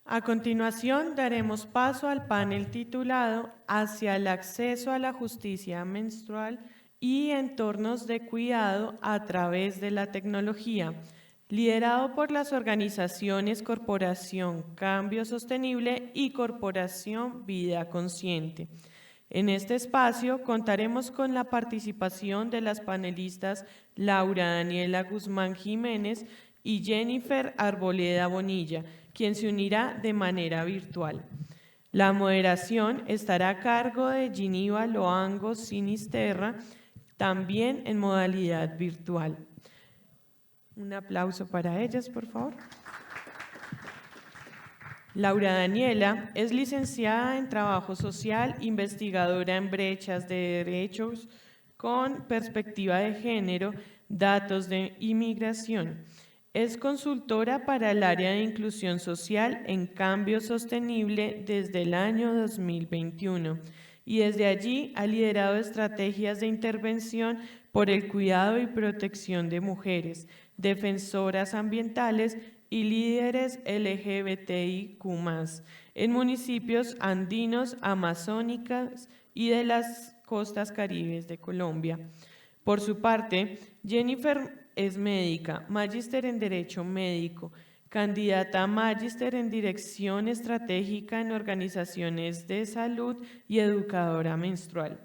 A continuación, daremos paso al panel titulado Hacia el acceso a la justicia menstrual y entornos de cuidado a través de la tecnología, liderado por las organizaciones Corporación Cambio Sostenible y Corporación Vida Consciente. En este espacio contaremos con la participación de las panelistas Laura Daniela Guzmán Jiménez y Jennifer Arboleda Bonilla, quien se unirá de manera virtual. La moderación estará a cargo de Giniva Loango Sinisterra, también en modalidad virtual. Un aplauso para ellas, por favor. Laura Daniela es licenciada en Trabajo Social, investigadora en brechas de derechos con perspectiva de género, datos de inmigración. Es consultora para el área de inclusión social en cambio sostenible desde el año 2021 y desde allí ha liderado estrategias de intervención por el cuidado y protección de mujeres, defensoras ambientales y líderes LGBTIQ+, en municipios andinos, amazónicas y de las costas caribes de Colombia. Por su parte, Jennifer es médica, magíster en Derecho Médico, candidata a magíster en Dirección Estratégica en Organizaciones de Salud y educadora menstrual.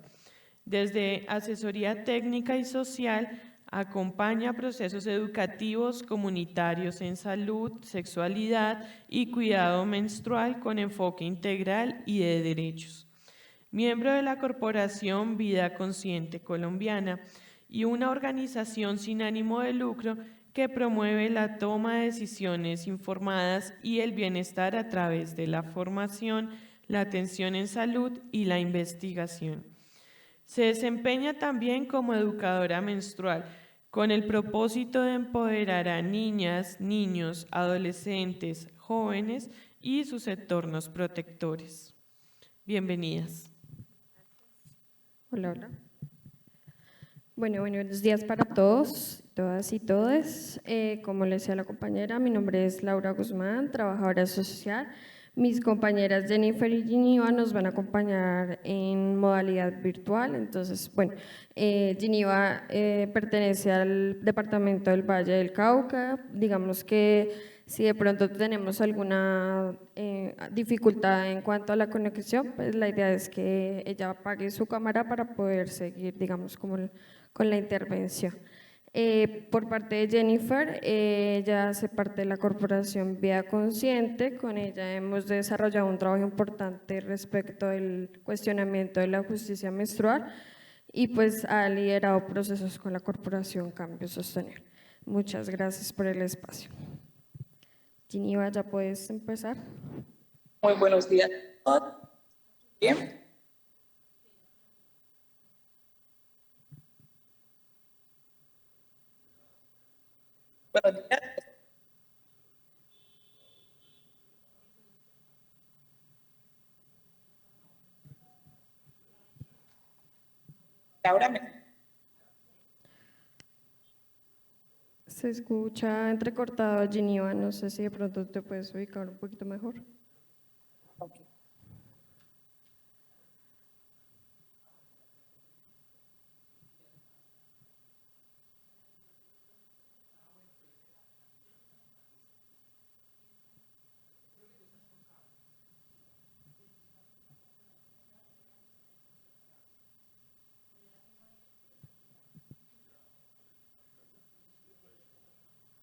Desde asesoría técnica y social, acompaña procesos educativos comunitarios en salud, sexualidad y cuidado menstrual con enfoque integral y de derechos. Miembro de la Corporación Vida Consciente Colombiana y una organización sin ánimo de lucro que promueve la toma de decisiones informadas y el bienestar a través de la formación, la atención en salud y la investigación. Se desempeña también como educadora menstrual, con el propósito de empoderar a niñas, niños, adolescentes, jóvenes y sus entornos protectores. Bienvenidas. Hola, hola. Bueno, buenos días para todos, todas y todes. Como le decía la compañera, mi nombre es Laura Guzmán, trabajadora social. Mis compañeras Jennifer y Giniva nos van a acompañar en modalidad virtual. Entonces, bueno, Giniva pertenece al departamento del Valle del Cauca. Digamos que si de pronto tenemos alguna dificultad en cuanto a la conexión, pues la idea es que ella apague su cámara para poder seguir, digamos, con la intervención. Por parte de Jennifer, ella hace parte de la Corporación Vida Consciente. Con ella hemos desarrollado un trabajo importante respecto al cuestionamiento de la justicia menstrual y pues ha liderado procesos con la Corporación Cambio Sostenible. Muchas gracias por el espacio. Giniva, ¿ya puedes empezar? Muy buenos días a todos. Bien. Buenos días. Ahora Se escucha entrecortado, Giniva. No sé si de pronto te puedes ubicar un poquito mejor. Okay.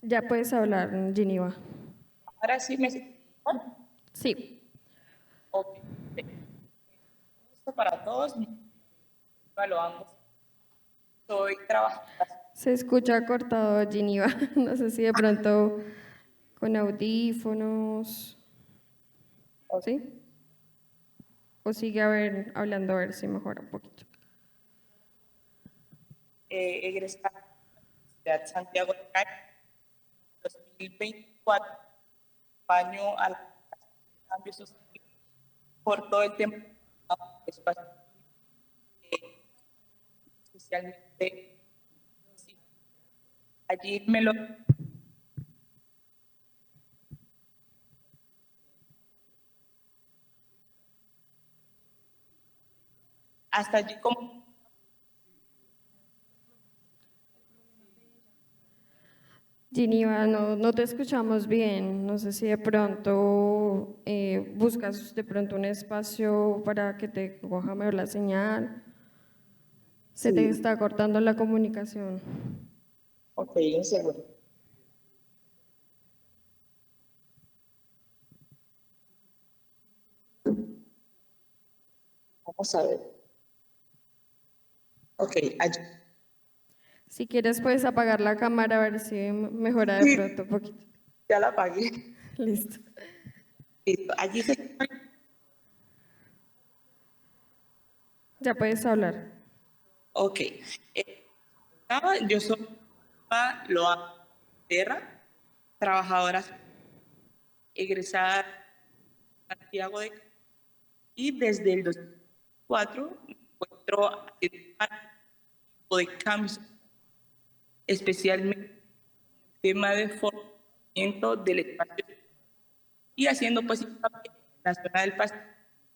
Ya puedes hablar, Giniva. Ahora sí me escuchan. Sí. Ok. Esto para todos. Lo hago. Soy trabajadora. Se escucha cortado, Giniva. No sé si de pronto con audífonos. ¿Sí? O sigue hablando a ver si mejora un poquito. Egresada de la Universidad Santiago de Cali, 2024, acompaño a la cambio sostenible por todo el tiempo espacio, especialmente allí me lo Hasta allí como... Giniva, no te escuchamos bien. No sé si de pronto buscas de pronto un espacio para que te coja mejor la señal. Se te Sí. está cortando la comunicación. Ok, un segundo. Vamos a ver. Ok, allí. Si quieres puedes apagar la cámara a ver si mejora de Sí. pronto un poquito. Ya la apagué. Listo. Listo. Allí se... Ya puedes hablar. Ok. Yo soy Loa Terra, trabajadora egresada de Santiago de Cali, y desde el 2004 me encuentro haciendo tipo de cambios, especialmente en el tema de fortalecimiento del espacio y haciendo pues hincapié en la zona del Pacífico,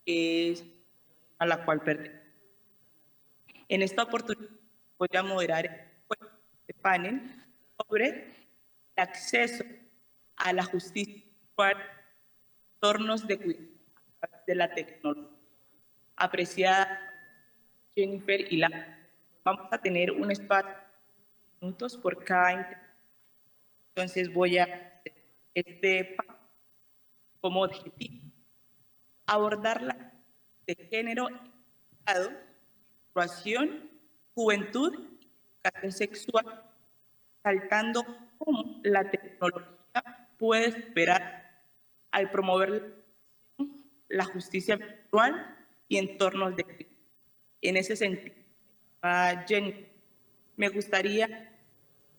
que es a la cual pertenezco. En esta oportunidad voy a moderar este panel sobre el acceso a la justicia virtual en entornos de cuidado a través de la tecnología. Apreciada Jennifer y Lara, vamos a tener un espacio de minutos por cada intervención. Entonces voy a hacer este panel como objetivo abordar la de género, menstruación, juventud y educación sexual, saltando cómo la tecnología puede superar al promover la justicia virtual y entornos de crisis. En ese sentido, Jenny, me gustaría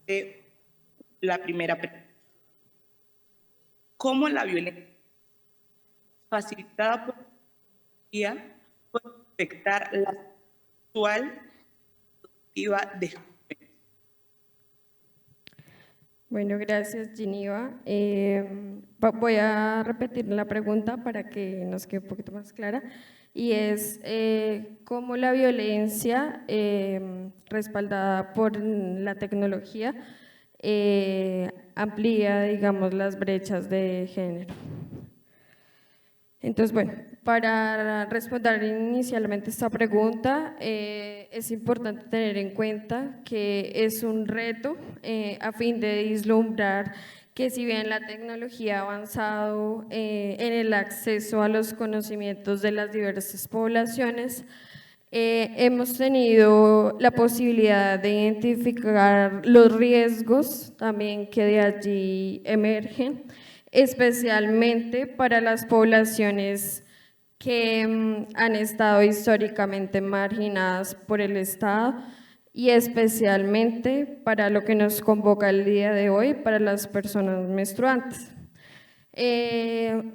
hacer la primera pregunta. ¿Cómo la violencia facilitada por la tecnología puede afectar la sexual productiva de jóvenes? Bueno, gracias, Giniva. Voy a repetir la pregunta para que nos quede un poquito más clara. Y es, ¿cómo la violencia respaldada por la tecnología amplía, digamos, las brechas de género? Entonces, bueno, para responder inicialmente esta pregunta, es importante tener en cuenta que es un reto a fin de vislumbrar que si bien la tecnología ha avanzado en el acceso a los conocimientos de las diversas poblaciones, hemos tenido la posibilidad de identificar los riesgos también que de allí emergen, especialmente para las poblaciones que han estado históricamente marginadas por el Estado y especialmente para lo que nos convoca el día de hoy, para las personas menstruantes.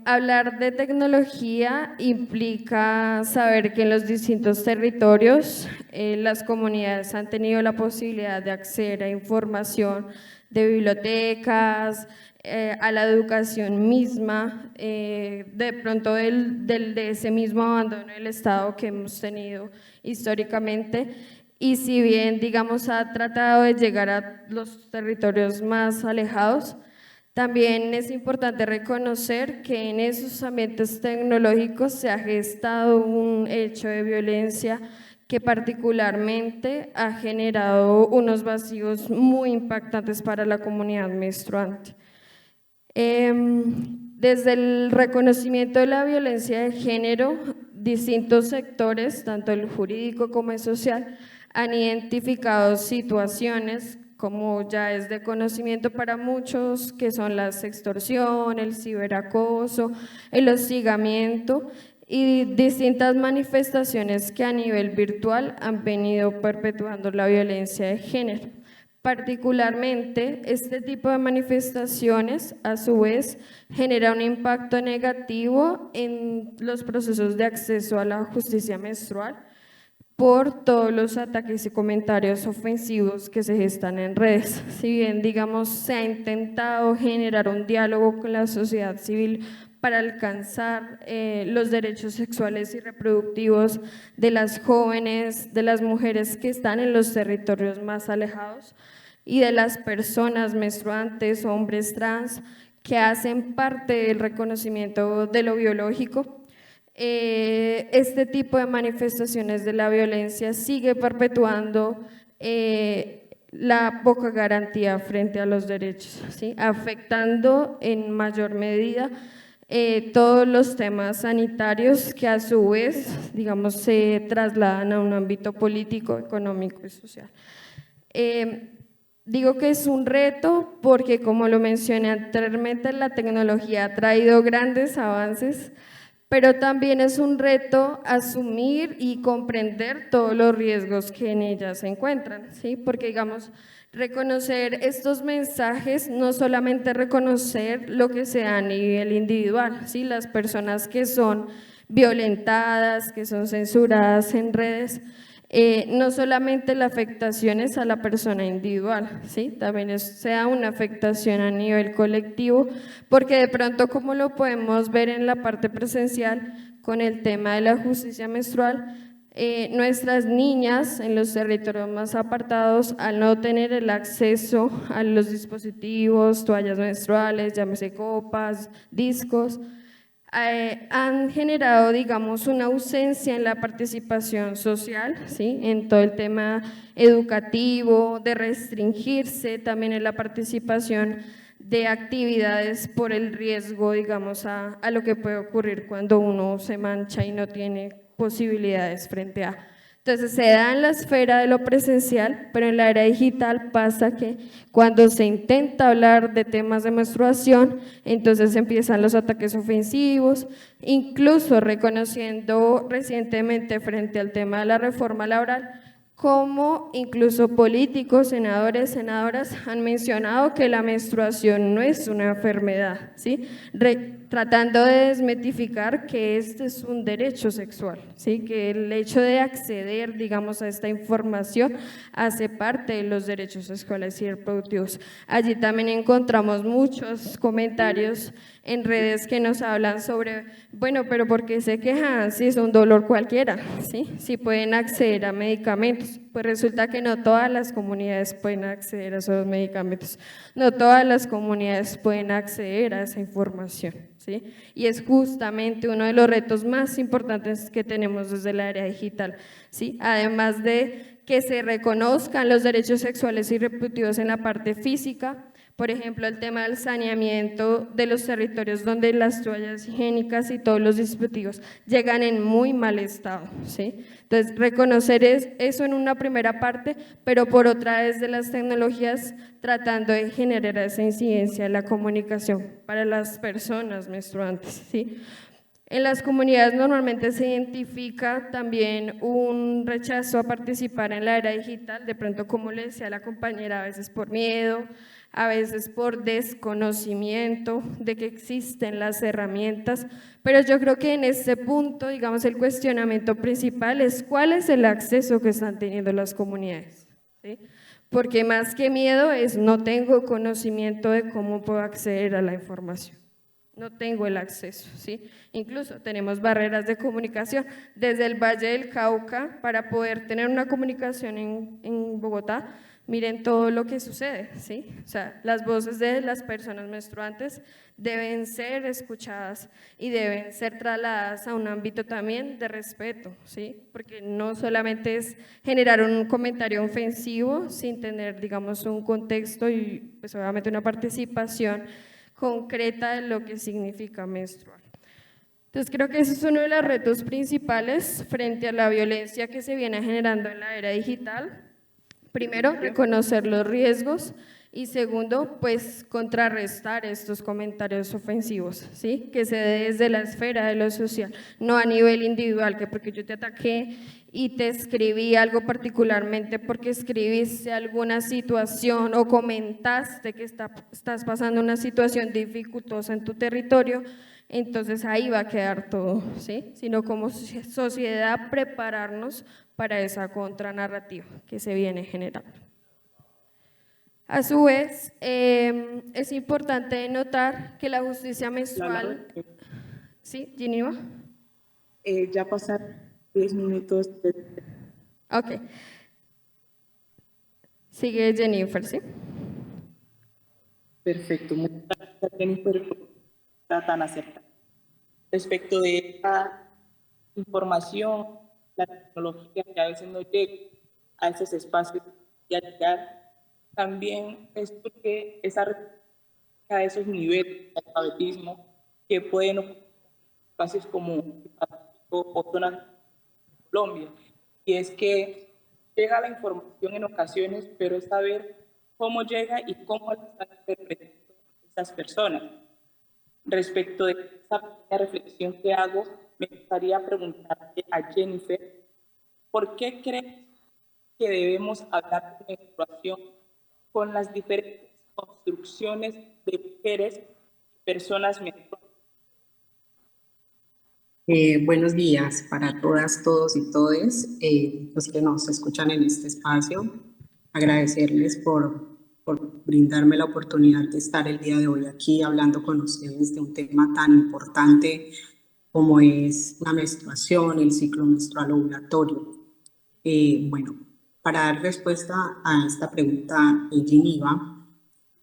Hablar de tecnología implica saber que en los distintos territorios las comunidades han tenido la posibilidad de acceder a información de bibliotecas, a la educación misma, de pronto de ese mismo abandono del Estado que hemos tenido históricamente. Y si bien, digamos, ha tratado de llegar a los territorios más alejados, también es importante reconocer que en esos ambientes tecnológicos se ha gestado un hecho de violencia que particularmente ha generado unos vacíos muy impactantes para la comunidad menstruante. Desde el reconocimiento de la violencia de género, distintos sectores, tanto el jurídico como el social, han identificado situaciones como ya es de conocimiento para muchos, que son la extorsión, el ciberacoso, el hostigamiento y distintas manifestaciones que a nivel virtual han venido perpetuando la violencia de género. Particularmente, este tipo de manifestaciones, a su vez, genera un impacto negativo en los procesos de acceso a la justicia menstrual por todos los ataques y comentarios ofensivos que se gestan en redes. Si bien, digamos, se ha intentado generar un diálogo con la sociedad civil para alcanzar los derechos sexuales y reproductivos de las jóvenes, de las mujeres que están en los territorios más alejados y de las personas menstruantes, hombres trans, que hacen parte del reconocimiento de lo biológico. Este tipo de manifestaciones de la violencia sigue perpetuando la poca garantía frente a los derechos, ¿sí? Afectando en mayor medida todos los temas sanitarios que a su vez, digamos, se trasladan a un ámbito político, económico y social. Digo que es un reto porque, como lo mencioné anteriormente, la tecnología ha traído grandes avances, pero también es un reto asumir y comprender todos los riesgos que en ella se encuentran, ¿sí? Porque, digamos, reconocer estos mensajes, no solamente reconocer lo que se da a nivel individual, ¿sí? Las personas que son violentadas, que son censuradas en redes, no solamente la afectación es a la persona individual, ¿sí? También sea una afectación a nivel colectivo, porque de pronto, como lo podemos ver en la parte presencial con el tema de la justicia menstrual, nuestras niñas en los territorios más apartados, al no tener el acceso a los dispositivos, toallas menstruales, llámese copas, discos, han generado, digamos, una ausencia en la participación social, ¿sí? En todo el tema educativo, de restringirse también en la participación de actividades por el riesgo, digamos, a lo que puede ocurrir cuando uno se mancha y no tiene posibilidades frente a… Entonces se da en la esfera de lo presencial, pero en la era digital pasa que cuando se intenta hablar de temas de menstruación, entonces empiezan los ataques ofensivos, incluso reconociendo recientemente frente al tema de la reforma laboral, como incluso políticos, senadores, senadoras han mencionado que la menstruación no es una enfermedad, ¿sí? Tratando de desmitificar que este es un derecho sexual, ¿sí? Que el hecho de acceder, digamos, a esta información hace parte de los derechos sexuales y reproductivos. Allí también encontramos muchos comentarios en redes que nos hablan sobre, bueno, pero ¿por qué se quejan si es un dolor cualquiera? ¿Sí? Si pueden acceder a medicamentos. Pues resulta que no todas las comunidades pueden acceder a esos medicamentos, no todas las comunidades pueden acceder a esa información, ¿sí? Y es justamente uno de los retos más importantes que tenemos desde la área digital, ¿sí? Además de que se reconozcan los derechos sexuales y reproductivos en la parte física, por ejemplo, el tema del saneamiento de los territorios donde las toallas higiénicas y todos los dispositivos llegan en muy mal estado, ¿sí? Entonces, reconocer eso en una primera parte, pero por otra desde las tecnologías, tratando de generar esa incidencia en la comunicación para las personas menstruantes, ¿sí? En las comunidades normalmente se identifica también un rechazo a participar en la era digital, de pronto, como le decía la compañera, a veces por miedo, a veces por desconocimiento de que existen las herramientas, pero yo creo que en este punto, digamos, el cuestionamiento principal es cuál es el acceso que están teniendo las comunidades, ¿sí? Porque más que miedo es no tengo conocimiento de cómo puedo acceder a la información. No tengo el acceso, ¿sí? Incluso tenemos barreras de comunicación desde el Valle del Cauca para poder tener una comunicación en Bogotá. Miren todo lo que sucede, ¿sí? O sea, las voces de las personas menstruantes deben ser escuchadas y deben ser trasladadas a un ámbito también de respeto, ¿sí? Porque no solamente es generar un comentario ofensivo sin tener, digamos, un contexto y pues obviamente una participación concreta de lo que significa menstruar. Entonces creo que ese es uno de los retos principales frente a la violencia que se viene generando en la era digital. Primero, reconocer los riesgos y segundo, pues contrarrestar estos comentarios ofensivos, ¿sí? Que se dé desde la esfera de lo social, no a nivel individual, que porque yo te ataqué y te escribí algo particularmente porque escribiste alguna situación o comentaste que estás pasando una situación dificultosa en tu territorio, entonces ahí va a quedar todo, ¿sí? Sino como sociedad prepararnos para esa contranarrativa que se viene generando. A su vez, es importante notar que la justicia menstrual... ¿Sí, Geneva? Ya pasaron 10 minutos. Ok. Sigue Jennifer, ¿sí? Perfecto, muchas gracias, Jennifer, por estar tan acertada. Respecto de esta información, la tecnología que a veces no llega a esos espacios y a llegar, también es porque a esos niveles de alfabetismo que pueden ocupar espacios como el Pacífico o zonas de Colombia. Y es que llega la información en ocasiones, pero es saber cómo llega y cómo la están interpretando estas personas. Respecto de esta pequeña reflexión que hago, me gustaría preguntarle a Jennifer, ¿por qué crees que debemos hablar de menstruación con las diferentes construcciones de mujeres y personas menstruantes? Buenos días para todas, todos y todes, los que nos escuchan en este espacio. Agradecerles por brindarme la oportunidad de estar el día de hoy aquí hablando con ustedes de un tema tan importante como es la menstruación, el ciclo menstrual ovulatorio. Bueno, para dar respuesta a esta pregunta, Geneva,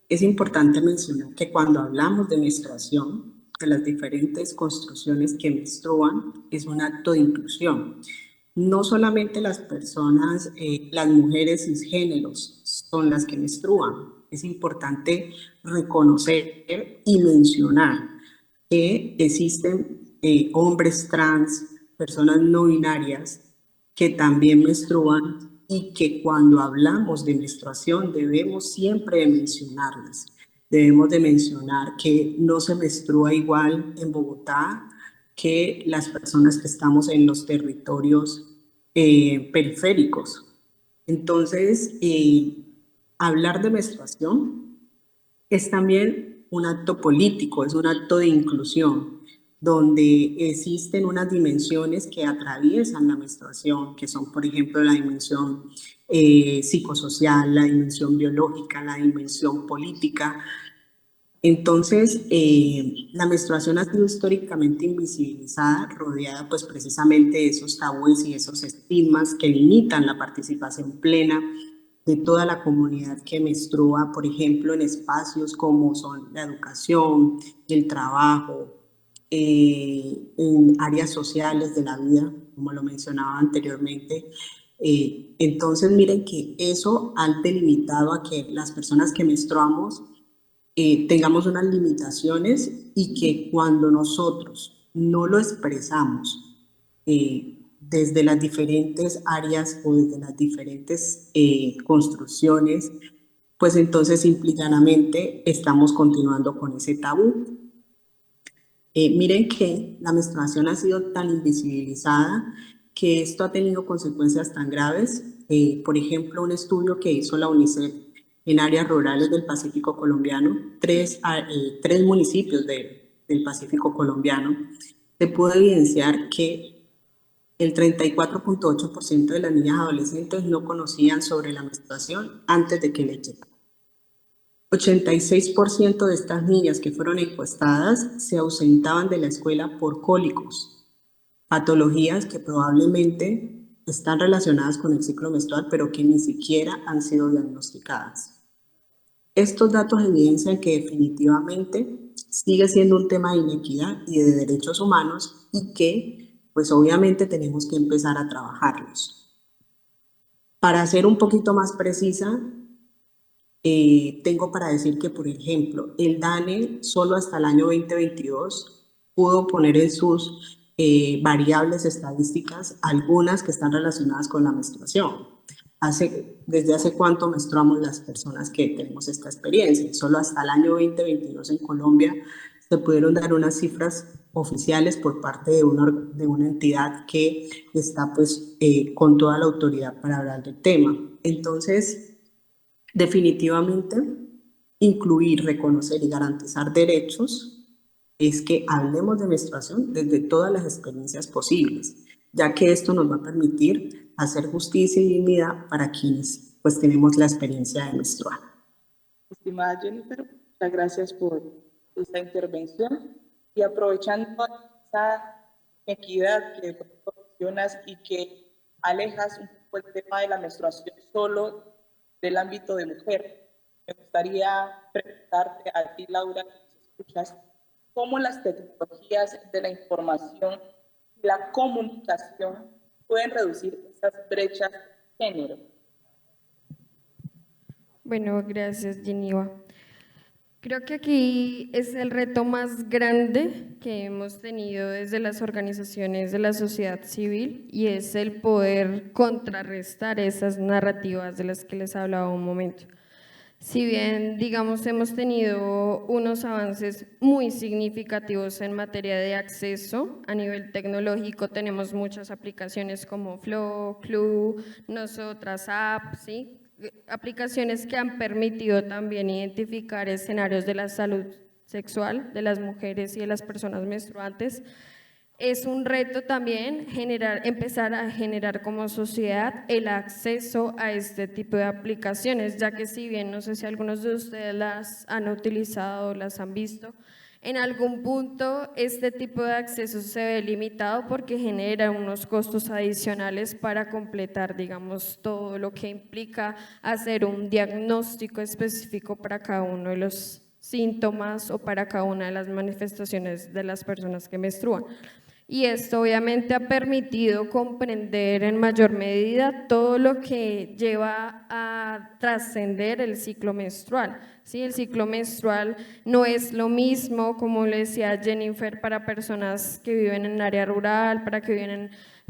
es importante mencionar que cuando hablamos de menstruación, de las diferentes construcciones que menstruan, es un acto de inclusión. No solamente las personas, las mujeres cisgéneros son las que menstruan. Es importante reconocer y mencionar que existen hombres trans, personas no binarias que también menstruan y que cuando hablamos de menstruación debemos siempre de mencionarlas. Debemos de mencionar que no se menstrua igual en Bogotá que las personas que estamos en los territorios periféricos. Entonces, hablar de menstruación es también un acto político, es un acto de inclusión, donde existen unas dimensiones que atraviesan la menstruación, que son, por ejemplo, la dimensión psicosocial, la dimensión biológica, la dimensión política. Entonces, la menstruación ha sido históricamente invisibilizada, rodeada pues precisamente de esos tabúes y esos estigmas que limitan la participación plena de toda la comunidad que menstrua, por ejemplo, en espacios como son la educación, el trabajo, en áreas sociales de la vida, como lo mencionaba anteriormente. Entonces, miren que eso ha delimitado a que las personas que menstruamos tengamos unas limitaciones y que cuando nosotros no lo expresamos desde las diferentes áreas o desde las diferentes construcciones, pues entonces simple y llanamente estamos continuando con ese tabú. Miren que la menstruación ha sido tan invisibilizada que esto ha tenido consecuencias tan graves. Por ejemplo, un estudio que hizo la UNICEF en áreas rurales del Pacífico colombiano, tres municipios del Pacífico colombiano, se pudo evidenciar que el 34.8% de las niñas adolescentes no conocían sobre la menstruación antes de que les llegara. 86% de estas niñas que fueron encuestadas se ausentaban de la escuela por cólicos, patologías que probablemente están relacionadas con el ciclo menstrual, pero que ni siquiera han sido diagnosticadas. Estos datos evidencian que definitivamente sigue siendo un tema de inequidad y de derechos humanos y que, pues obviamente, tenemos que empezar a trabajarlos. Para ser un poquito más precisa, tengo para decir que, por ejemplo, el DANE solo hasta el año 2022 pudo poner en sus variables estadísticas algunas que están relacionadas con la menstruación. ¿Desde hace cuánto menstruamos las personas que tenemos esta experiencia? Solo hasta el año 2022 en Colombia se pudieron dar unas cifras oficiales por parte de una entidad que está pues con toda la autoridad para hablar del tema. Entonces, definitivamente, incluir, reconocer y garantizar derechos es que hablemos de menstruación desde todas las experiencias posibles, ya que esto nos va a permitir hacer justicia y dignidad para quienes pues tenemos la experiencia de menstruar. Estimada Jennifer, muchas gracias por esta intervención y aprovechando esa equidad que mencionas y que alejas un poco el tema de la menstruación solo del ámbito de mujer. Me gustaría preguntarte a ti, Laura, que nos escuchas, cómo las tecnologías de la información y la comunicación pueden reducir esas brechas de género. Bueno, gracias, Geniva. Creo que aquí es el reto más grande que hemos tenido desde las organizaciones de la sociedad civil y es el poder contrarrestar esas narrativas de las que les hablaba un momento. Si bien, digamos, hemos tenido unos avances muy significativos en materia de acceso a nivel tecnológico, tenemos muchas aplicaciones como Flow, Clue, Nosotras App, ¿sí? Aplicaciones que han permitido también identificar escenarios de la salud sexual de las mujeres y de las personas menstruantes. Es un reto también empezar a generar como sociedad el acceso a este tipo de aplicaciones, ya que si bien no sé si algunos de ustedes las han utilizado o las han visto, en algún punto este tipo de acceso se ve limitado porque genera unos costos adicionales para completar, digamos, todo lo que implica hacer un diagnóstico específico para cada uno de los síntomas o para cada una de las manifestaciones de las personas que menstruan. Y esto obviamente ha permitido comprender en mayor medida todo lo que lleva a trascender el ciclo menstrual. ¿Sí? El ciclo menstrual no es lo mismo, como le decía Jennifer, para personas que viven en área rural,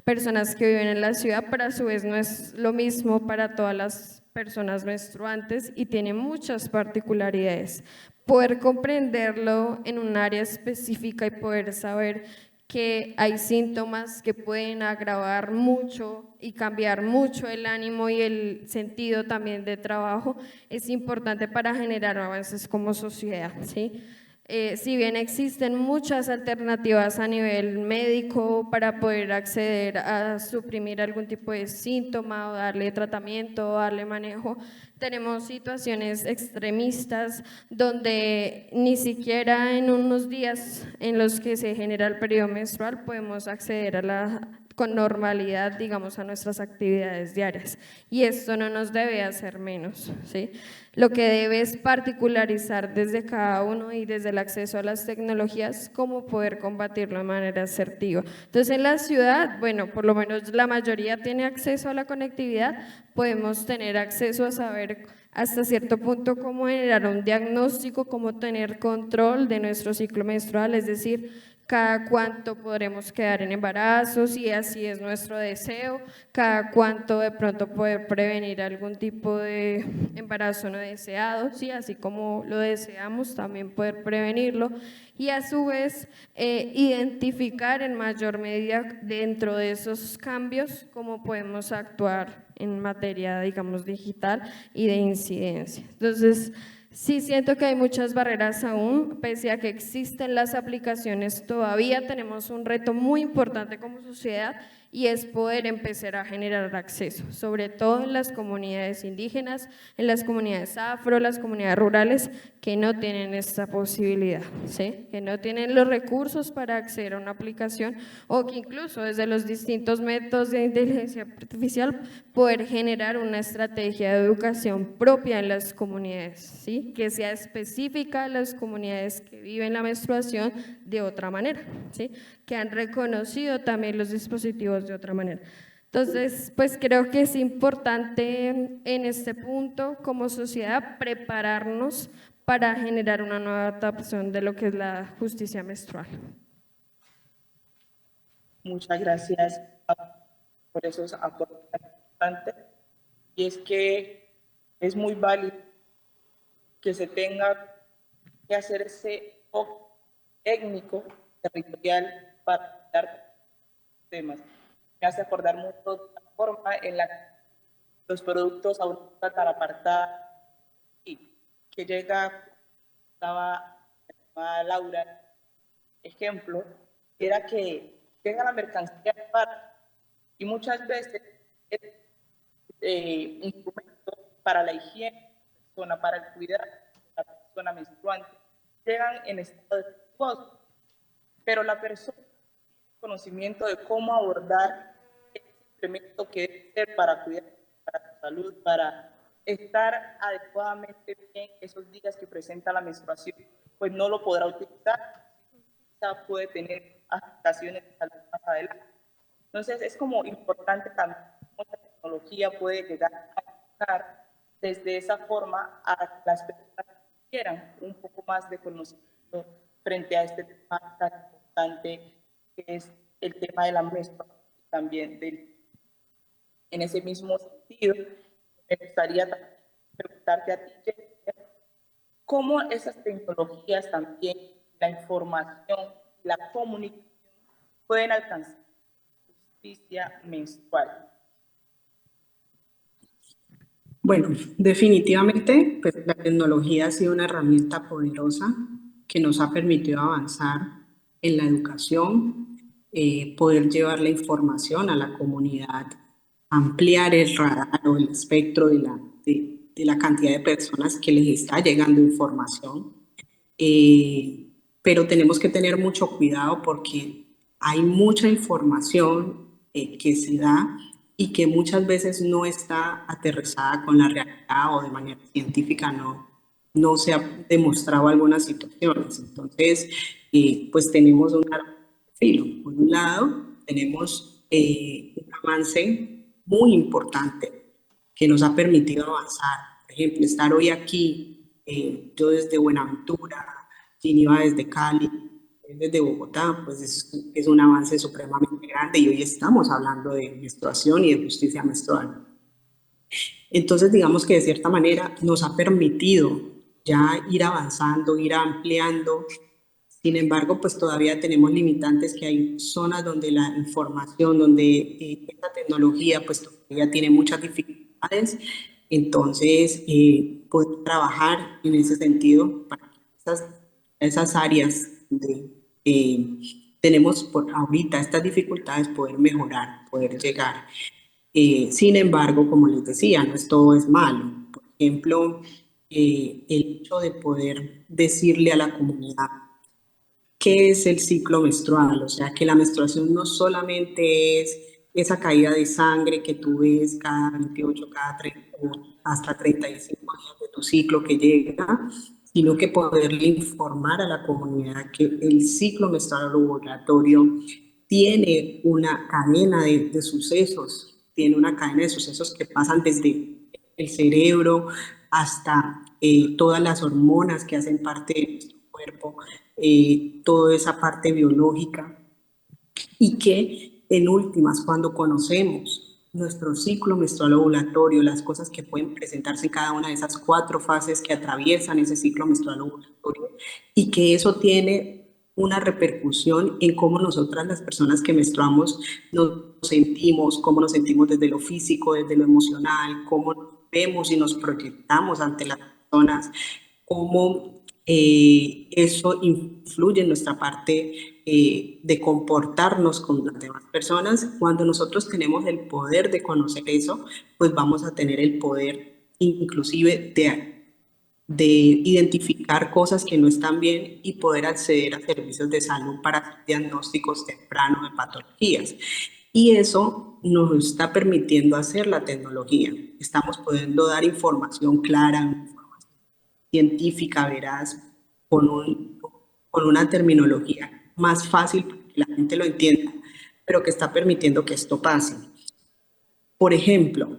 personas que viven en la ciudad, pero a su vez no es lo mismo para todas las personas menstruantes y tiene muchas particularidades. Poder comprenderlo en un área específica y poder saber que hay síntomas que pueden agravar mucho y cambiar mucho el ánimo y el sentido también de trabajo, es importante para generar avances como sociedad, ¿sí? Si bien existen muchas alternativas a nivel médico para poder acceder a suprimir algún tipo de síntoma o darle tratamiento o darle manejo, tenemos situaciones extremistas donde ni siquiera en unos días en los que se genera el periodo menstrual podemos acceder con normalidad, digamos, a nuestras actividades diarias. Y esto no nos debe hacer menos, ¿sí? Lo que debe es particularizar desde cada uno y desde el acceso a las tecnologías cómo poder combatirlo de manera asertiva. Entonces, en la ciudad, bueno, por lo menos la mayoría tiene acceso a la conectividad, podemos tener acceso a saber hasta cierto punto cómo generar un diagnóstico, cómo tener control de nuestro ciclo menstrual, es decir, cada cuánto podremos quedar en embarazo, si así es nuestro deseo, cada cuánto de pronto poder prevenir algún tipo de embarazo no deseado, ¿sí? Así como lo deseamos, también poder prevenirlo y a su vez identificar en mayor medida dentro de esos cambios cómo podemos actuar en materia, digamos, digital y de incidencia. Entonces, sí siento que hay muchas barreras aún, pese a que existen las aplicaciones, todavía tenemos un reto muy importante como sociedad y es poder empezar a generar acceso, sobre todo en las comunidades indígenas, en las comunidades afro, las comunidades rurales que no tienen esta posibilidad, ¿sí? Que no tienen los recursos para acceder a una aplicación o que incluso desde los distintos métodos de inteligencia artificial poder generar una estrategia de educación propia en las comunidades, ¿sí? Que sea específica a las comunidades que viven la menstruación de otra manera, ¿sí? Que han reconocido también los dispositivos de otra manera. Entonces, pues creo que es importante en este punto como sociedad prepararnos para generar una nueva adaptación de lo que es la justicia menstrual. Muchas gracias por esos aportes importantes. Y es que es muy válido que se tenga que hacer ese enfoque técnico, territorial para dar temas. Me hace acordar mucho de la forma en la que los productos a una tan apartada y que estaba Laura, ejemplo, era que llega la mercancía y muchas veces instrumentos para la higiene, para el cuidado, persona menstruante, llegan en estado defectuoso, pero la persona tiene conocimiento de cómo abordar el suplemento que debe ser para cuidar para su salud, para estar adecuadamente bien esos días que presenta la menstruación, pues no lo podrá utilizar, quizá puede tener afectaciones de salud más adelante. Entonces es como importante también cómo la tecnología puede llegar a buscar desde esa forma a que las personas que quieran un poco más de conocimiento frente a este tema tan importante que es el tema de la menstruación también en ese mismo sentido. Me gustaría también preguntarte a ti, Jennifer, cómo esas tecnologías también, la información, la comunicación pueden alcanzar justicia menstrual. Bueno, definitivamente, pues, la tecnología ha sido una herramienta poderosa que nos ha permitido avanzar en la educación, poder llevar la información a la comunidad, ampliar el radar o el espectro de la cantidad de personas que les está llegando información. Pero tenemos que tener mucho cuidado porque hay mucha información que se da y que muchas veces no está aterrizada con la realidad o de manera científica no se ha demostrado algunas situaciones. Entonces, pues tenemos un filo. Por un lado, tenemos un avance muy importante que nos ha permitido avanzar. Por ejemplo, estar hoy aquí, yo desde Buenaventura, Ginny va desde Cali, desde Bogotá, pues es un avance supremamente grande y hoy estamos hablando de menstruación y de justicia menstrual. Entonces, digamos que de cierta manera nos ha permitido ya ir avanzando, ir ampliando. Sin embargo, pues todavía tenemos limitantes, que hay zonas donde la información, donde esta tecnología pues todavía tiene muchas dificultades. Entonces, poder trabajar en ese sentido para esas áreas donde tenemos por ahorita estas dificultades, poder mejorar, poder llegar. Sin embargo, como les decía, no es todo es malo. Por ejemplo, el hecho de poder decirle a la comunidad qué es el ciclo menstrual, o sea, que la menstruación no solamente es esa caída de sangre que tú ves cada 28, cada 30, hasta 35 días de tu ciclo que llega, sino que poderle informar a la comunidad que el ciclo menstrual ovulatorio tiene una cadena de sucesos, tiene una cadena de sucesos que pasan desde el cerebro hasta todas las hormonas que hacen parte de nuestro cuerpo, toda esa parte biológica, y que en últimas, cuando conocemos nuestro ciclo menstrual ovulatorio, las cosas que pueden presentarse en cada una de esas 4 fases que atraviesan ese ciclo menstrual ovulatorio, y que eso tiene una repercusión en cómo nosotras, las personas que menstruamos, nos sentimos, cómo nos sentimos desde lo físico, desde lo emocional, cómo nos vemos y nos proyectamos ante las personas, cómo eso influye en nuestra parte de comportarnos con las demás personas. Cuando nosotros tenemos el poder de conocer eso, pues vamos a tener el poder inclusive de identificar cosas que no están bien y poder acceder a servicios de salud para diagnósticos tempranos de patologías. Y eso nos está permitiendo hacer la tecnología. Estamos pudiendo dar información clara, científica, veraz, con una terminología más fácil para que la gente lo entienda, pero que está permitiendo que esto pase. Por ejemplo,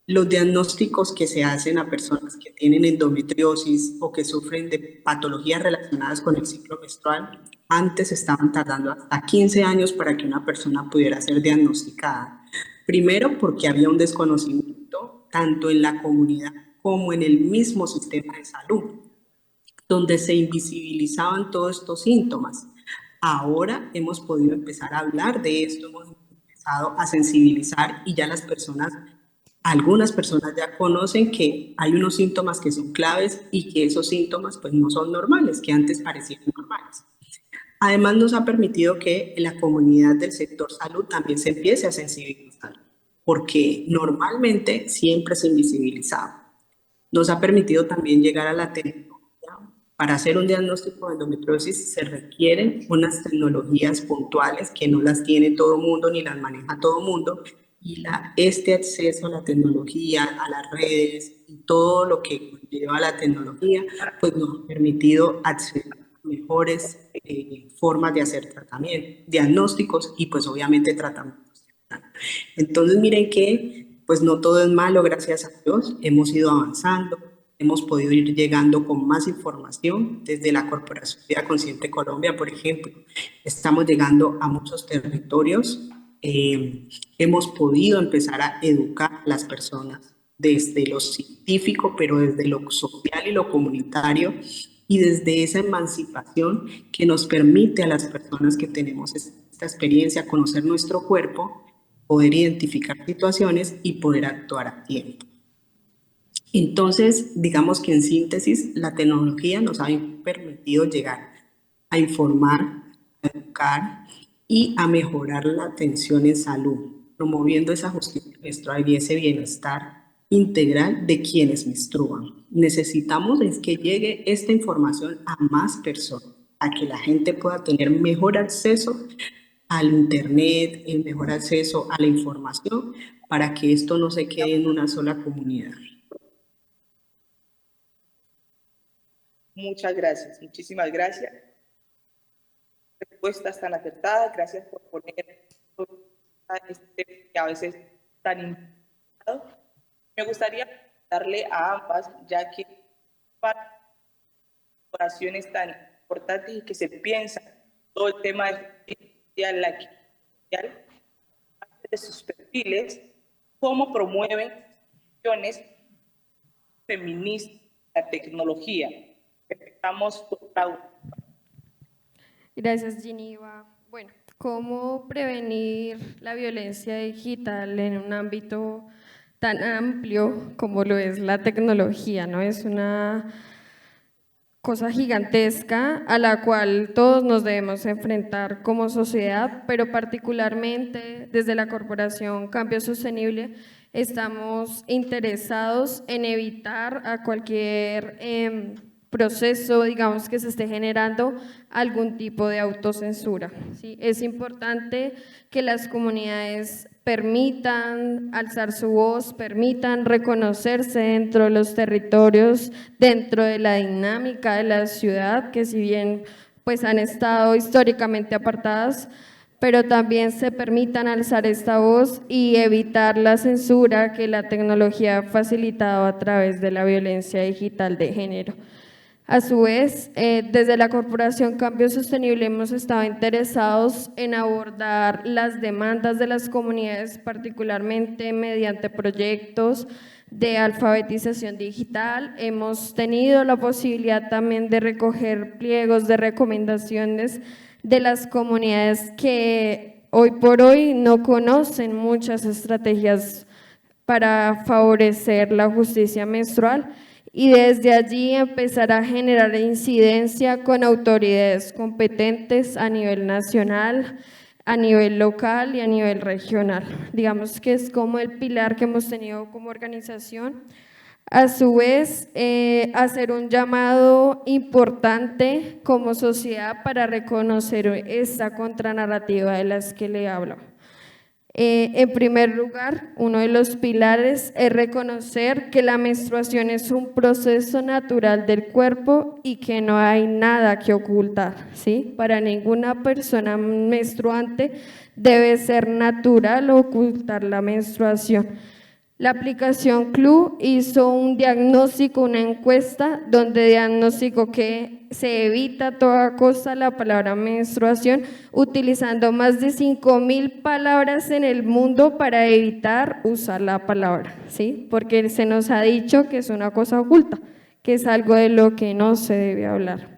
los diagnósticos que se hacen a personas que tienen endometriosis o que sufren de patologías relacionadas con el ciclo menstrual, antes estaban tardando hasta 15 años para que una persona pudiera ser diagnosticada. Primero, porque había un desconocimiento tanto en la comunidad como en el mismo sistema de salud, donde se invisibilizaban todos estos síntomas. Ahora hemos podido empezar a hablar de esto, hemos empezado a sensibilizar y ya las personas, algunas personas ya conocen que hay unos síntomas que son claves y que esos síntomas pues no son normales, que antes parecían normales. Además nos ha permitido que la comunidad del sector salud también se empiece a sensibilizar, porque normalmente siempre se invisibilizaba. Nos ha permitido también llegar a la tecnología Para hacer un diagnóstico de endometriosis se requieren unas tecnologías puntuales que no las tiene todo el mundo ni las maneja todo el mundo, y este acceso a la tecnología, a las redes y todo lo que lleva la tecnología, pues nos ha permitido acceder a mejores formas de hacer tratamiento, diagnósticos y pues obviamente tratamientos. Entonces miren que pues no todo es malo, gracias a Dios, hemos ido avanzando, hemos podido ir llegando con más información desde la Corporación Vida Consciente Colombia, por ejemplo. Estamos llegando a muchos territorios, hemos podido empezar a educar a las personas desde lo científico, pero desde lo social y lo comunitario, y desde esa emancipación que nos permite a las personas que tenemos esta experiencia conocer nuestro cuerpo, poder identificar situaciones y poder actuar a tiempo. Entonces, digamos que en síntesis, la tecnología nos ha permitido llegar a informar, a educar y a mejorar la atención en salud, promoviendo esa justicia menstrual y ese bienestar integral de quienes menstruan. Necesitamos es que llegue esta información a más personas, a que la gente pueda tener mejor acceso al internet, el mejor acceso a la información, para que esto no se quede en una sola comunidad. Muchas gracias, muchísimas gracias. Respuestas tan acertadas, gracias por poner este que a veces tan importante. Me gustaría darle a ambas, ya que para oraciones tan importantes y que se piensa todo el tema de sus perfiles, cómo promueven acciones feministas, la tecnología. Empezamos por Laura. Gracias, Giniva. Bueno, ¿cómo prevenir la violencia digital en un ámbito tan amplio como lo es la tecnología, ¿no? Es una cosa gigantesca a la cual todos nos debemos enfrentar como sociedad, pero particularmente desde la Corporación Cambio Sostenible estamos interesados en evitar a cualquier proceso, digamos, que se esté generando algún tipo de autocensura, ¿sí? Es importante que las comunidades permitan alzar su voz, permitan reconocerse dentro de los territorios, dentro de la dinámica de la ciudad, que si bien pues han estado históricamente apartadas, pero también se permitan alzar esta voz y evitar la censura que la tecnología ha facilitado a través de la violencia digital de género. A su vez, desde la Corporación Cambio Sostenible hemos estado interesados en abordar las demandas de las comunidades, particularmente mediante proyectos de alfabetización digital. Hemos tenido la posibilidad también de recoger pliegos de recomendaciones de las comunidades que hoy por hoy no conocen muchas estrategias para favorecer la justicia menstrual, y desde allí empezar a generar incidencia con autoridades competentes a nivel nacional, a nivel local y a nivel regional. Digamos que es como el pilar que hemos tenido como organización. A su vez, hacer un llamado importante como sociedad para reconocer esta contranarrativa de las que le hablo. En primer lugar, uno de los pilares es reconocer que la menstruación es un proceso natural del cuerpo y que no hay nada que ocultar, ¿sí? Para ninguna persona menstruante debe ser natural ocultar la menstruación. La aplicación CLU hizo un diagnóstico, una encuesta, donde diagnosticó que se evita a toda costa la palabra menstruación, utilizando más de 5.000 palabras en el mundo para evitar usar la palabra, ¿sí? Porque se nos ha dicho que es una cosa oculta, que es algo de lo que no se debe hablar.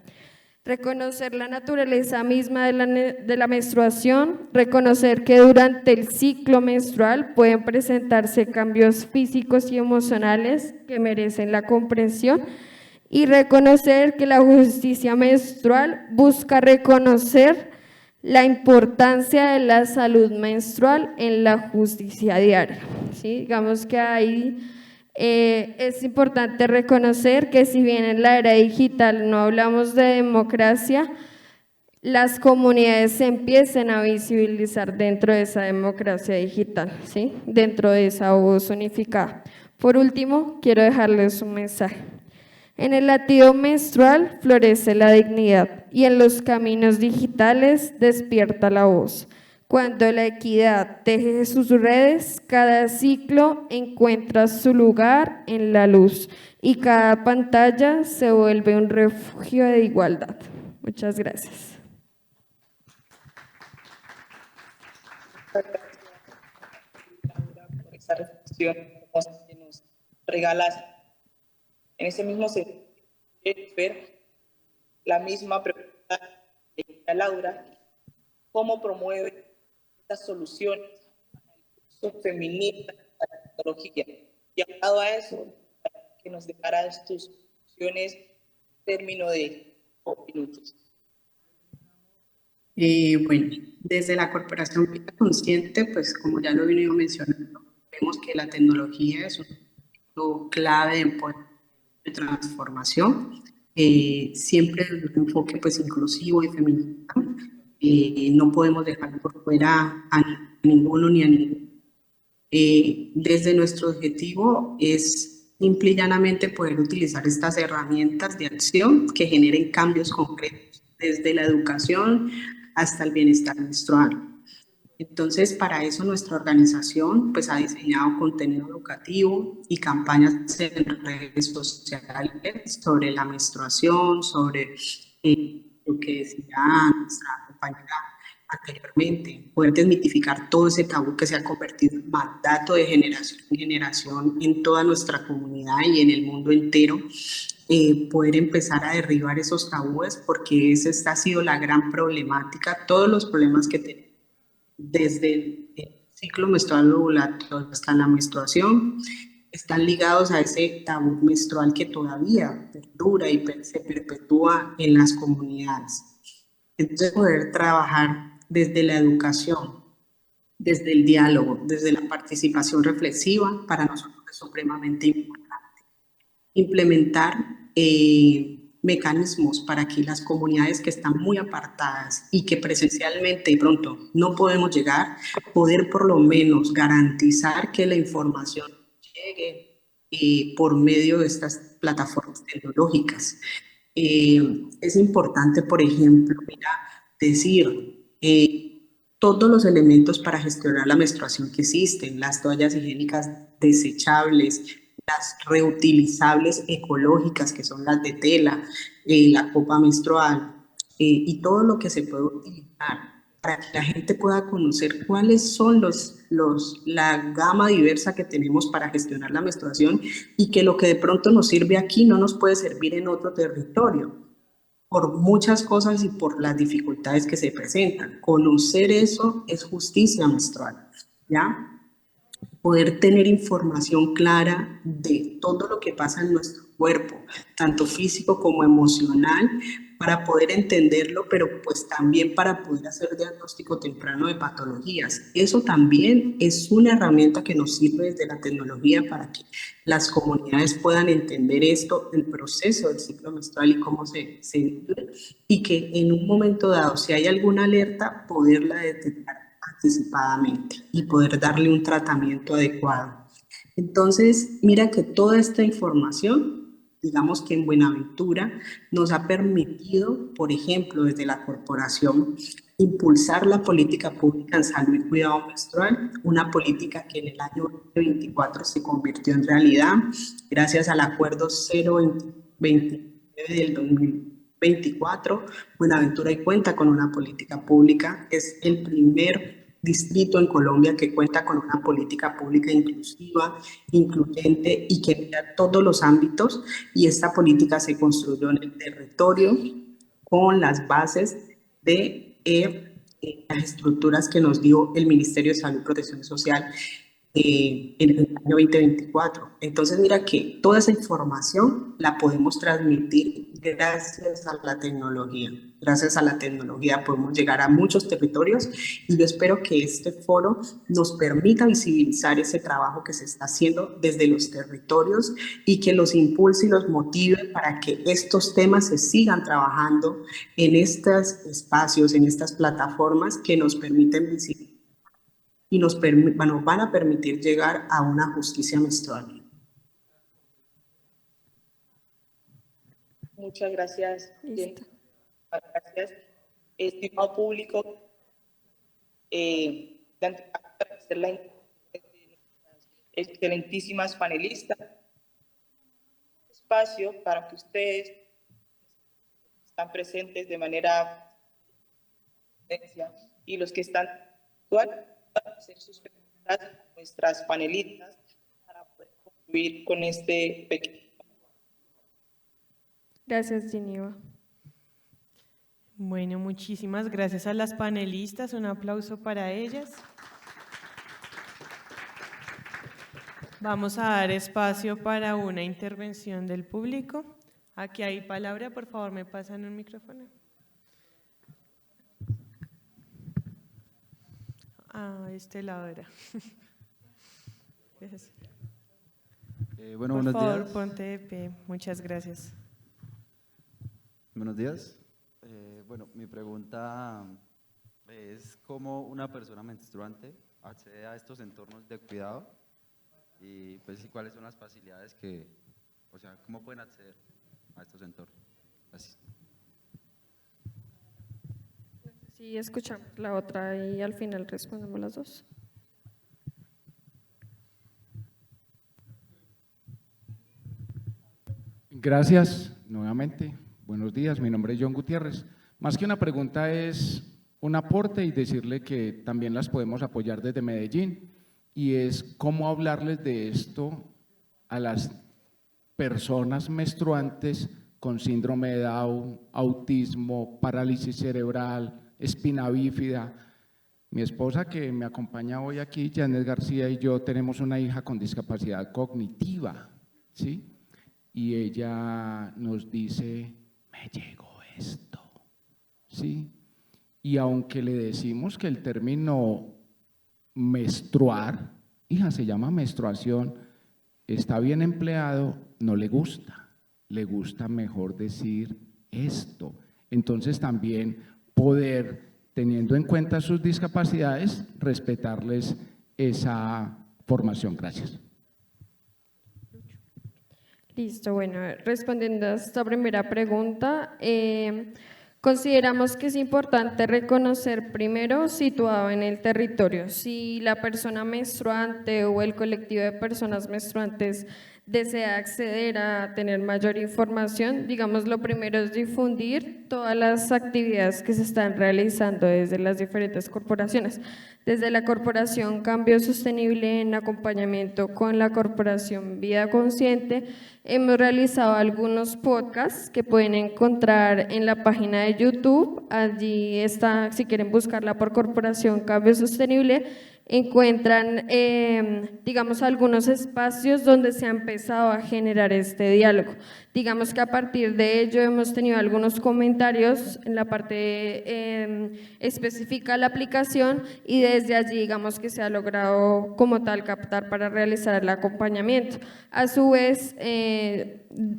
Reconocer la naturaleza misma de la menstruación, reconocer que durante el ciclo menstrual pueden presentarse cambios físicos y emocionales que merecen la comprensión, y reconocer que la justicia menstrual busca reconocer la importancia de la salud menstrual en la justicia diaria, ¿sí? Digamos que hay Es importante reconocer que si bien en la era digital no hablamos de democracia, las comunidades se empiezan a visibilizar dentro de esa democracia digital, ¿sí? Dentro de esa voz unificada. Por último, quiero dejarles un mensaje. En el latido menstrual florece la dignidad y en los caminos digitales despierta la voz. Cuando la equidad teje sus redes, cada ciclo encuentra su lugar en la luz y cada pantalla se vuelve un refugio de igualdad. Muchas gracias. Muchas gracias, Laura, por esa reflexión hermosa que nos regalas. En ese mismo sentido, Jennifer, la misma pregunta de Laura: ¿cómo promueve estas soluciones al uso feminista de la tecnología? Y aunado a eso, que nos dejarás tus soluciones en términos de 5 minutos. Bueno, desde la Corporación Vida Consciente, pues como ya lo he venido mencionando, vemos que la tecnología es un punto clave de transformación, siempre desde un enfoque pues inclusivo y feminista. No podemos dejar por fuera a ninguno ni a ninguno. Desde nuestro objetivo es simple y llanamente poder utilizar estas herramientas de acción que generen cambios concretos, desde la educación hasta el bienestar menstrual. Entonces, para eso nuestra organización pues, ha diseñado contenido educativo y campañas en redes sociales sobre la menstruación, sobre lo que decía nuestra compañera anteriormente, poder desmitificar todo ese tabú que se ha convertido en mandato de generación en generación en toda nuestra comunidad y en el mundo entero. Poder empezar a derribar esos tabúes, porque esa ha sido la gran problemática, todos los problemas que tenemos desde el ciclo menstrual ovulatorio hasta la menstruación están ligados a ese tabú menstrual que todavía perdura y se perpetúa en las comunidades. Entonces, poder trabajar desde la educación, desde el diálogo, desde la participación reflexiva, para nosotros es supremamente importante. Implementar mecanismos para que las comunidades que están muy apartadas y que presencialmente de pronto no podemos llegar, poder por lo menos garantizar que la información llegue por medio de estas plataformas tecnológicas. Es importante, por ejemplo, decir todos los elementos para gestionar la menstruación que existen, las toallas higiénicas desechables, las reutilizables ecológicas, que son las de tela, la copa menstrual, y todo lo que se puede utilizar para que la gente pueda conocer cuáles son la gama diversa que tenemos para gestionar la menstruación, y que lo que de pronto nos sirve aquí no nos puede servir en otro territorio, por muchas cosas y por las dificultades que se presentan. Conocer eso es justicia menstrual, ¿ya? Poder tener información clara de todo lo que pasa en nuestro cuerpo, tanto físico como emocional, para poder entenderlo, pero pues también para poder hacer diagnóstico temprano de patologías. Eso también es una herramienta que nos sirve desde la tecnología para que las comunidades puedan entender esto, el proceso del ciclo menstrual y cómo se vive, y que en un momento dado, si hay alguna alerta, poderla detectar anticipadamente y poder darle un tratamiento adecuado. Entonces, mira que toda esta información, digamos que en Buenaventura, nos ha permitido, por ejemplo, desde la corporación, impulsar la política pública en salud y cuidado menstrual, una política que en el año 2024 se convirtió en realidad gracias al acuerdo 029 del 2024. Buenaventura y cuenta con una política pública, es el primer distrito en Colombia que cuenta con una política pública inclusiva, incluyente y que mira todos los ámbitos, y esta política se construyó en el territorio con las bases de las estructuras que nos dio el Ministerio de Salud y Protección Social en el año 2024. Entonces, mira que toda esa información la podemos transmitir gracias a la tecnología. Gracias a la tecnología podemos llegar a muchos territorios y yo espero que este foro nos permita visibilizar ese trabajo que se está haciendo desde los territorios y que los impulse y los motive para que estos temas se sigan trabajando en estos espacios, en estas plataformas que nos permiten visibilizar y nos van a permitir llegar a una justicia menstrual. Muchas gracias. Listo. Gracias. Estimado público, de antemano agradecer la excelentísimas panelistas, espacio para que ustedes están presentes de manera y los que están hacer sus preguntas a nuestras panelistas para poder concluir con este pequeño. Gracias, Geneva. Bueno, muchísimas gracias a las panelistas. Un aplauso para ellas. Vamos a dar espacio para una intervención del público. Aquí hay palabra, por favor, me pasan un micrófono. Este lado era. Gracias. Bueno, por buenos favor, días. ponte de pie. Muchas gracias. Buenos días. Bueno, mi pregunta es cómo una persona menstruante accede a estos entornos de cuidado y pues y cuáles son las facilidades o sea, cómo pueden acceder a estos entornos. Gracias. Sí, escuchamos la otra y al final respondemos las dos. Gracias nuevamente. Buenos días, mi nombre es John Gutiérrez. Más que una pregunta es un aporte y decirle que también las podemos apoyar desde Medellín y es cómo hablarles de esto a las personas menstruantes con síndrome de Down, autismo, parálisis cerebral, espina bífida. Mi esposa que me acompaña hoy aquí, Janet García, y yo tenemos una hija con discapacidad cognitiva, ¿sí? Y ella nos dice, me llegó esto, ¿sí? Y aunque le decimos que el término menstruar, hija, se llama menstruación, está bien empleado, no le gusta mejor decir esto. Entonces también poder, teniendo en cuenta sus discapacidades, respetarles esa formación. Gracias. Listo, bueno, respondiendo a esta primera pregunta, consideramos que es importante reconocer primero situado en el territorio si la persona menstruante o el colectivo de personas menstruantes desea acceder a tener mayor información. Digamos, lo primero es difundir todas las actividades que se están realizando desde las diferentes corporaciones. Desde la Corporación Cambio Sostenible, en acompañamiento con la Corporación Vida Consciente, hemos realizado algunos podcasts que pueden encontrar en la página de YouTube. Allí está, si quieren buscarla por Corporación Cambio Sostenible, encuentran, digamos, algunos espacios donde se ha empezado a generar este diálogo. Digamos que a partir de ello hemos tenido algunos comentarios en la parte específica de la aplicación y desde allí, digamos, que se ha logrado como tal captar para realizar el acompañamiento. A su vez,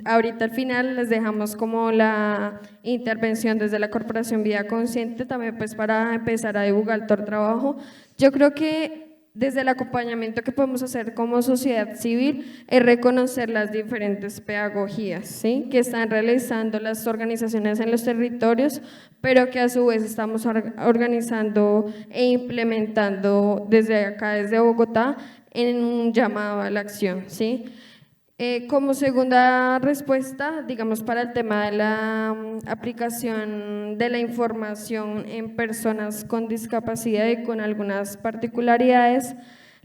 ahorita al final les dejamos como la intervención desde la Corporación Vida Consciente, también pues para empezar a divulgar todo el trabajo. Yo creo que desde el acompañamiento que podemos hacer como sociedad civil es reconocer las diferentes pedagogías, ¿sí?, que están realizando las organizaciones en los territorios, pero que a su vez estamos organizando e implementando desde acá, desde Bogotá, en un llamado a la acción, ¿sí? Como segunda respuesta, digamos, para el tema de la aplicación de la información en personas con discapacidad y con algunas particularidades,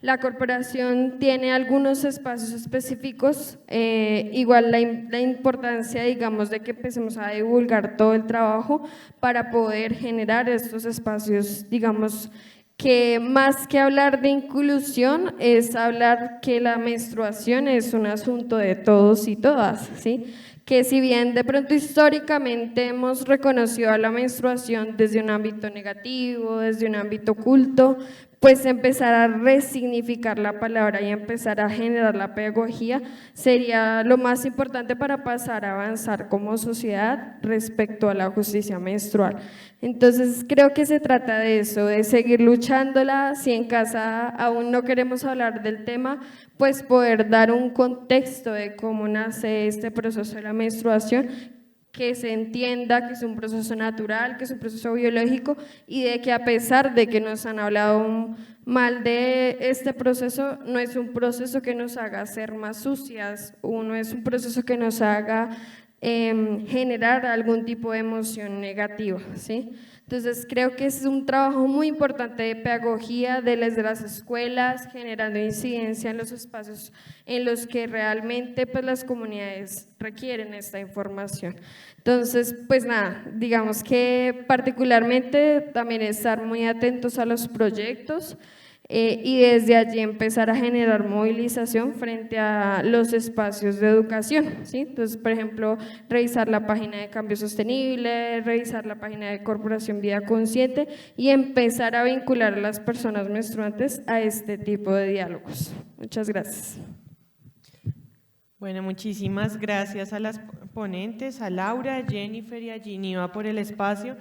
la corporación tiene algunos espacios específicos, igual la importancia, digamos, de que empecemos a divulgar todo el trabajo para poder generar estos espacios, digamos, que más que hablar de inclusión es hablar que la menstruación es un asunto de todos y todas, ¿sí? Que si bien de pronto históricamente hemos reconocido a la menstruación desde un ámbito negativo, desde un ámbito oculto, pues empezar a resignificar la palabra y empezar a generar la pedagogía sería lo más importante para pasar a avanzar como sociedad respecto a la justicia menstrual. Entonces creo que se trata de eso, de seguir luchándola. Si en casa aún no queremos hablar del tema, pues poder dar un contexto de cómo nace este proceso de la menstruación, que se entienda que es un proceso natural, que es un proceso biológico y de que a pesar de que nos han hablado mal de este proceso, no es un proceso que nos haga ser más sucias, o no es un proceso que nos haga generar algún tipo de emoción negativa, ¿sí? Entonces creo que es un trabajo muy importante de pedagogía desde las escuelas, generando incidencia en los espacios en los que realmente pues, las comunidades requieren esta información. Entonces, pues nada, digamos que particularmente también estar muy atentos a los proyectos y desde allí empezar a generar movilización frente a los espacios de educación, ¿sí? Entonces, por ejemplo, revisar la página de Cambio Sostenible, revisar la página de Corporación Vida Consciente y empezar a vincular a las personas menstruantes a este tipo de diálogos. Muchas gracias. Bueno, muchísimas gracias a las ponentes, a Laura, a Jennifer y a Giniva por el espacio.